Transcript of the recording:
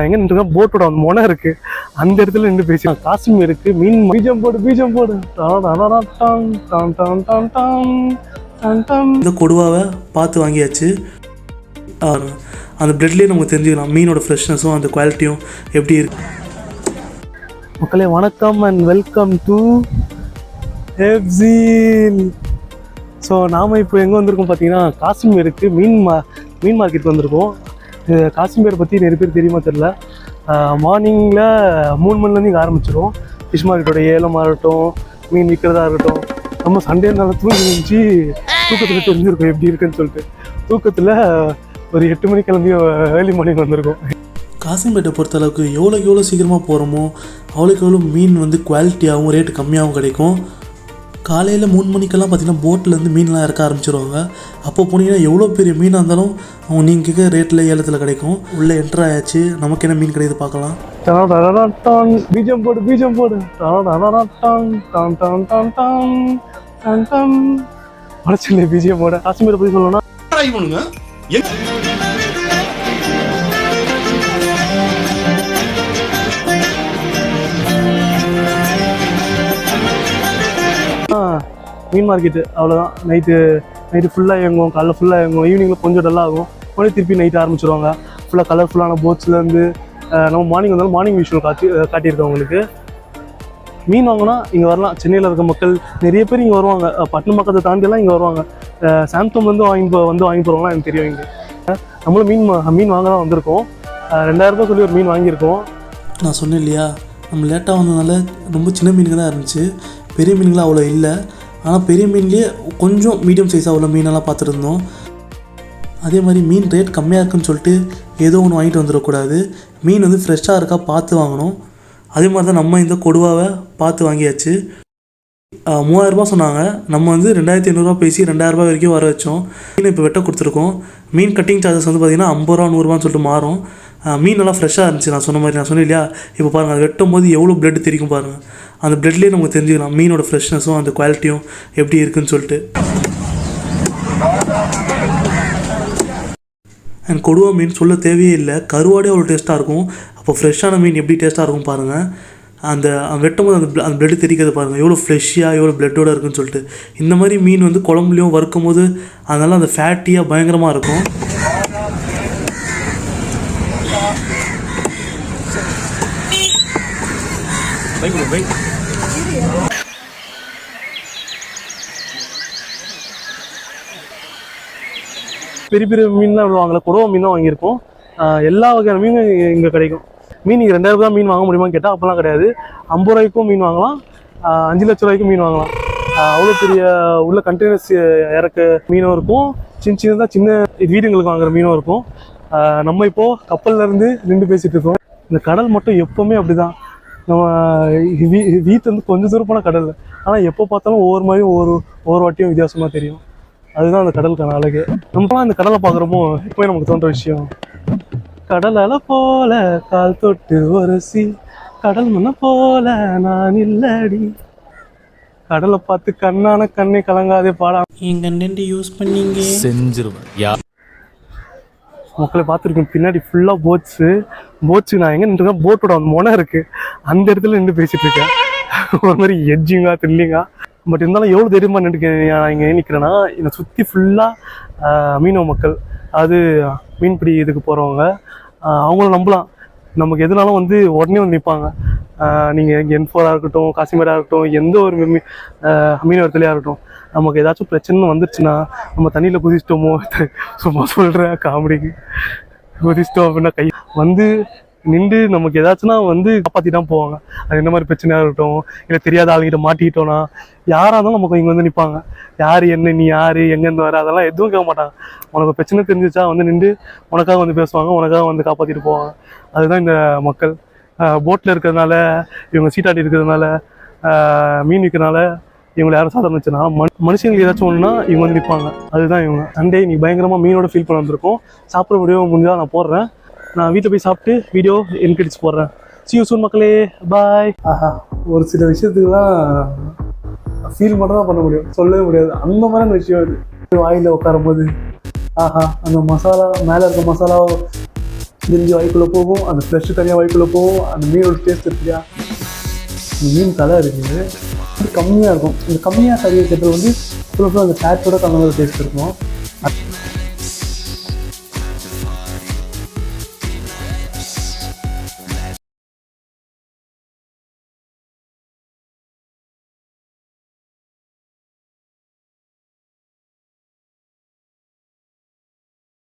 எங்கே நின்று போட்டோட அந்த முனை இருக்குது அந்த இடத்துல நின்று பேசி காஷ்மீருக்கு மீன் பீஜம் போடு இந்த கொடுவாவை பார்த்து வாங்கியாச்சு. அந்த பிரெட்லேயே நமக்கு தெரிஞ்சுக்கலாம் மீனோட ஃப்ரெஷ்னஸும் அந்த குவாலிட்டியும் எப்படி இருக்கு. மக்களே வணக்கம் அண்ட் வெல்கம் டு ஹெப்ஸீல். ஸோ நாம் இப்போ எங்கே வந்திருக்கோம் பார்த்தீங்கன்னா காஷ்மீருக்கு மீன் மார்க்கெட் வந்திருக்கோம். காஷ்மீரை பற்றி நிறைய பேர் தெரியுமா தெரில. மார்னிங்கில் 3 மணிலேருந்து இங்கே ஆரம்பிச்சிடும். ஃபிஷ் மார்க்கெட்டோட ஏலமாக இருக்கட்டும், மீன் விற்கிறதா இருக்கட்டும். நம்ம சண்டே நாள் தூங்கி இருந்துச்சு, தூக்கத்தில் தெரிஞ்சிருக்கோம் எப்படி இருக்குன்னு சொல்லிட்டு. தூக்கத்தில் ஒரு 8 மணி கிளம்பி ஏர்லி மார்னிங் வந்திருக்கோம். காசிம்பேட்டை பொறுத்தளவுக்கு எவ்வளோ சீக்கிரமாக போகிறோமோ அவ்வளோக்கு எவ்வளோ மீன் வந்து குவாலிட்டியாகவும் ரேட்டு கம்மியாகவும் கிடைக்கும். காலையில் 3 மணிக்கெல்லாம் பார்த்திங்கன்னா போட்டிலேருந்து மீன்லாம் இறக்க ஆரம்பிச்சிருவாங்க. அப்போ போனீங்கன்னா எவ்வளோ பெரிய மீனாக இருந்தாலும் அவங்க நீங்கள் கேட்க ரேட்டில் ஏலத்தில் கிடைக்கும். உள்ளே என்ட்ரு ஆயாச்சு, நமக்கு என்ன மீன் கிடையாது பார்க்கலாம். பீஜம் போடு மனசில்லை பீஜம் போட. காஷ்மீரை பற்றி சொல்லணும்னா மீன் மார்க்கெட்டு அவ்வளோதான். நைட்டு ஃபுல்லாக இயங்கும், காலைல ஃபுல்லாக இயங்கும், ஈவினிங்கில் கொஞ்சம் டல்லாகும், மறுபடியும் திருப்பி நைட்டு ஆரம்பிச்சிருவாங்க. ஃபுல்லாக கலர்ஃபுல்லான போட்ஸ்லேருந்து நம்ம மார்னிங் வந்தாலும் மார்னிங் விஷுவல் காட்டியிருக்கோம் உங்களுக்கு. மீன் வாங்கினா இங்கே வரலாம். சென்னையில் இருக்க மக்கள் நிறைய பேர் இங்கே வருவாங்க. பட்டணம் பக்கத்தை தாண்டியெல்லாம் இங்கே வருவாங்க. சாம்சங்லேருந்து வாங்கி போகிறவங்களாம் எனக்கு தெரியும். இங்கே நம்மளும் மீன் வாங்க தான் வந்திருக்கோம். 2000 ரூபாய் சொல்லி ஒரு மீன் வாங்கியிருக்கோம். நான் சொன்னேன் இல்லையா, நம்ம லேட்டாக வந்ததுனால ரொம்ப சின்ன மீனுங்க தான் இருந்துச்சு, பெரிய மீன்களாம் அவ்வளோ இல்லை. ஆனால் பெரிய மீன்லேயே கொஞ்சம் மீடியம் சைஸாக அவ்வளோ மீனெல்லாம் பார்த்துருந்தோம். அதே மாதிரி மீன் ரேட் கம்மியாக இருக்குன்னு சொல்லிட்டு ஏதோ ஒன்று வாங்கிட்டு வந்துடக்கூடாது. மீன் வந்து ஃப்ரெஷ்ஷாக இருக்கா பார்த்து வாங்கணும். அதே மாதிரி தான் நம்ம இந்த கொடுவாவை பார்த்து வாங்கியாச்சு. 3000 ரூபா சொன்னாங்க. நம்ம வந்து 2500 ரூபா பேசி 2000 ரூபா வரைக்கும் வர வச்சோம். மீன் இப்போ வெட்ட கொடுத்துருக்கோம். மீன் கட்டிங் சார்ஜஸ் வந்து பார்த்திங்கன்னா 50 ரூபா 100 ரூபான்னு சொல்லிட்டு மாறும். மீன் நல்லா ஃப்ரெஷ்ஷாக இருந்துச்சு. நான் சொன்னேன் இல்லையா, இப்போ பாருங்கள் அது வெட்டும் போது எவ்வளோ பிளட் தெரியும் பாருங்கள். அந்த பிளட்லேயே நமக்கு தெரிஞ்சுக்கலாம் மீனோட ஃப்ரெஷ்னஸும் அந்த குவாலிட்டியும் எப்படி இருக்குன்னு சொல்லிட்டு. அண்ட் கொடுவா மீன் சொல்ல தேவையே இல்லை, கருவாடே அவ்வளோ டேஸ்ட்டாக இருக்கும். அப்போ ஃப்ரெஷ்ஷான மீன் எப்படி டேஸ்ட்டாக இருக்கும் பாருங்கள். அந்த வெட்டும் போது அந்த பிளட் தெரிக்கிறது பாருங்கள், எவ்வளோ ஃப்ரெஷ்ஷாக எவ்வளோ பிளட்டோடு இருக்குன்னு சொல்லிட்டு. இந்த மாதிரி மீன் வந்து குழம்புலையும் வறுக்கும் போது அதனால் அந்த ஃபேட்டியாக பயங்கரமாக இருக்கும். பெரிய பெரிய மீன் தான் வாங்கல, கொடுவா மீன் தான் வாங்கியிருக்கோம். எல்லா வகையான மீனும் இங்கே கிடைக்கும். மீன் இங்கே 2000 ரூபா மீன் வாங்க முடியுமான்னு கேட்டால் அப்போல்லாம் கிடையாது. 50 ரூபாய்க்கும் மீன் வாங்கலாம், 5 லட்ச ரூபாய்க்கும் மீன் வாங்கலாம். அவ்வளோ பெரிய உள்ள கண்டெய்னர்ஸ் இறக்க மீனும் இருக்கும், சின்ன வீடுங்களுக்கு வாங்குற மீனும் இருக்கும். நம்ம இப்போது கப்பல்லேருந்து நின்று பேசிகிட்டு இருக்கோம். இந்த கடல் மட்டும் எப்போவுமே அப்படி தான். நம்ம வீட்டு வந்து கொஞ்சம் தூரம் போன கடல், ஆனால் எப்போ பார்த்தாலும் ஒவ்வொரு மாதிரியும் ஒவ்வொரு வாட்டியும் வித்தியாசமாக தெரியும். அதுதான் அந்த கடலுக்கான அழகு. நம்மளாம் இந்த கடலை பார்க்குறப்போ எப்போயும் நமக்கு தோன்ற விஷயம், கடல் அலை போல கால் தொட்டு ஒரசி, கடல் மண்ண போல நான் இல்லடி, கடலை பார்த்து கண்ணே கலங்காதே பாடா எங்க யூஸ் பண்ணீங்க செஞ்சிருவேன். மக்களை பார்த்துருக்கேன் பின்னாடி ஃபுல்லாக போட்ஸு. நான் எங்கே நின்றுருக்கேன், போட்டோட அந்த முனை இருக்குது அந்த இடத்துல நின்று பேசிகிட்டு இருக்கேன். ஒரு மாதிரி எட்ஜிங்கா த்ரில்லிங்கா. பட் இருந்தாலும் எவ்வளோ தைரியமாக நான் இங்கே நிற்கிறேன்னா, என்னை சுற்றி ஃபுல்லாக மீனவ மக்கள், அது மீன்பிடி இதுக்கு போகிறவங்க. அவங்கள நம்பலாம், நமக்கு எதுனாலும் வந்து உடனே வந்து நிற்பாங்க. நீங்கள் இங்கே N4 இருக்கட்டும், காஷ்மீராக இருக்கட்டும், எந்த ஒரு மீனவரத்துலையாக இருக்கட்டும், நமக்கு ஏதாச்சும் பிரச்சனை வந்துருச்சுன்னா, நம்ம தண்ணியில் குதிச்சிட்டோமோ, சும்மா சொல்கிறேன் காமெடிக்கு, குதிச்சிட்டோம் அப்படின்னா கை வந்து நின்று நமக்கு ஏதாச்சும்னா வந்து காப்பாற்றி தான் போவாங்க. அது என்ன மாதிரி பிரச்சனையாக இருக்கட்டும், இல்லை தெரியாத ஆளுங்கிட்ட மாட்டிக்கிட்டோன்னா யாராக இருந்தாலும் நமக்கு இங்கே வந்து நிற்பாங்க. யார் என்ன, நீ யார், எங்கேருந்து வர, அதெல்லாம் எதுவும் கேட்க மாட்டாங்க. உனக்கு பிரச்சனை தெரிஞ்சிச்சா வந்து நின்று உனக்காக வந்து பேசுவாங்க, உனக்காக வந்து காப்பாற்றிட்டு போவாங்க. அதுதான் இந்த மக்கள். போட்டில் இருக்கிறதுனால, இவங்க சீட்டாட்டி இருக்கிறதுனால, மீன் விற்கிறதுனால இவங்களை யாரும் சாதனை வச்சுனா மனுஷங்களுக்கு ஏதாச்சும் ஒன்றுனா இவங்க வந்து நிற்பாங்க. அதுதான் இவங்க. சண்டே நீ பயங்கரமாக மீனோட ஃபீல் பண்ண வந்திருக்கோம். சாப்பிட்ற வீடியோ முடிஞ்சால் நான் போடுறேன். நான் வீட்டில் போய் சாப்பிட்டு வீடியோ என்கடிச்சு போடுறேன். See you soon மக்களே, பாய். ஒரு சில விஷயத்துக்குலாம் ஃபீல் மட்டும் தான் பண்ண முடியும், சொல்லவே முடியாது. அந்த மாதிரியான விஷயம் இது. வாயில் உட்காரும் போது அந்த மசாலா மேலே இருக்க மசாலா கிரிஞ்சி வாய்க்குள்ளே போகும், அந்த ஃப்ரெஷ்ஷு தனியாக வாய்க்குள்ளே போகும். அந்த மீனோட டேஸ்ட் இருக்குல்லையா, இந்த மீன் தலை இருக்குது, இது கம்மியாக இருக்கும். இந்த கம்மியாக கறி வைக்கிறது வந்து ஃபுல்லாக அந்த ஃபேட்டோட கலந்த டேஸ்ட் இருக்கும்.